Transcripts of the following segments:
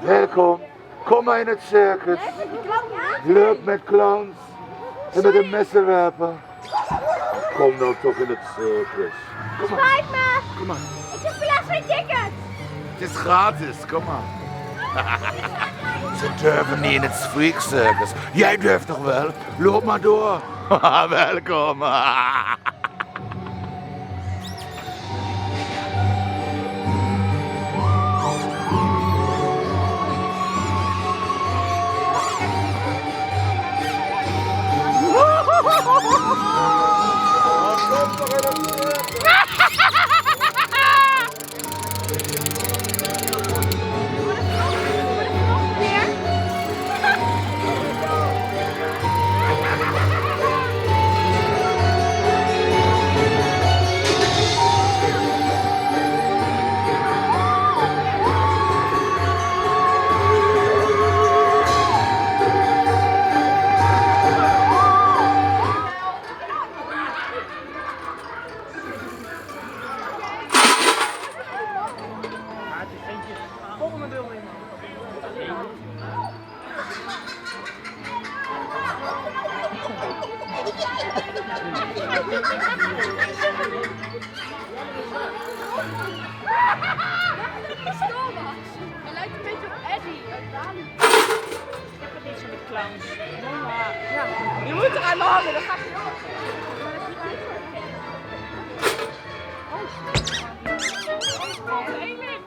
Welkom, kom maar in het circus. Leuk met clowns en met een messenwerper. Kom nou toch in het circus. Spijt me! Kom maar. Ik heb helaas geen ticket! Het is gratis, kom maar. Ze durven niet in het Freak Circus. Jij durft toch wel? Loop maar door. Welkom. Hij lijkt een beetje op Eddie uit Bali. Ik heb het niet zo met clowns. Ja, je moet eraan hangen, dan gaat hij ook. Oh, Amy!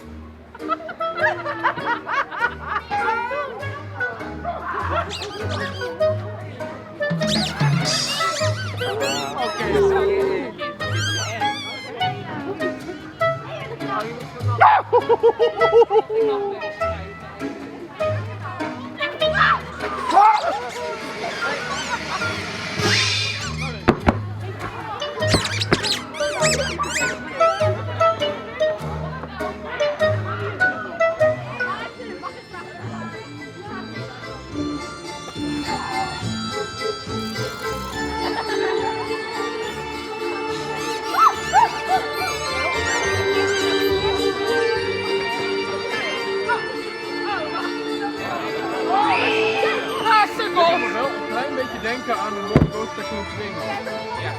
Denken aan een rollercoaster van swingen. Ja.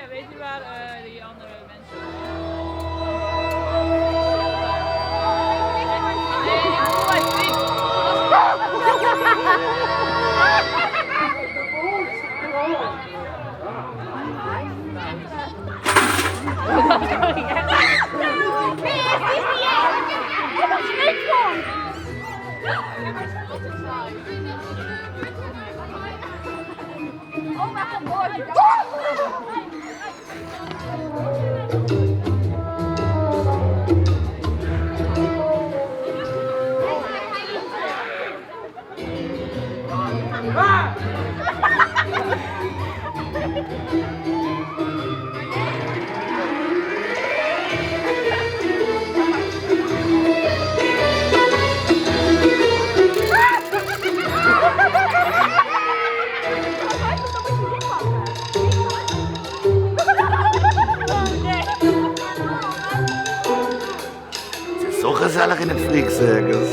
Weet je waar die andere mensen... Oh mijn god! Ah! Es ist so gezellig in het Freak Circus.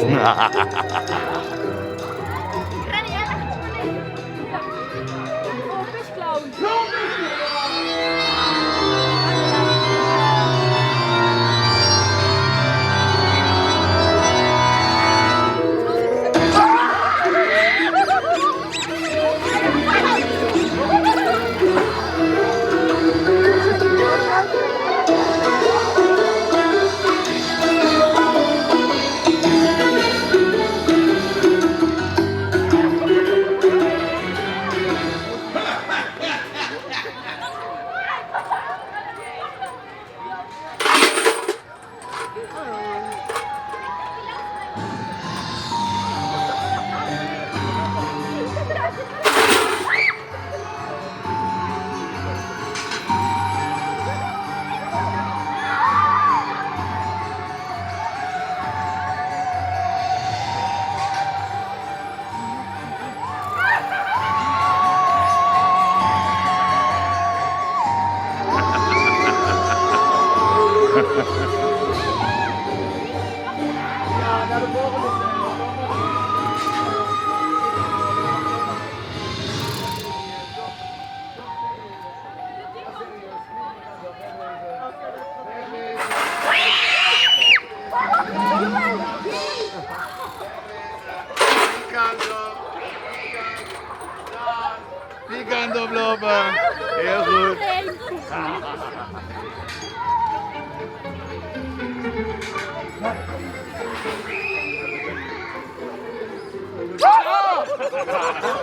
Die kant op lopen. Heel goed. Oh!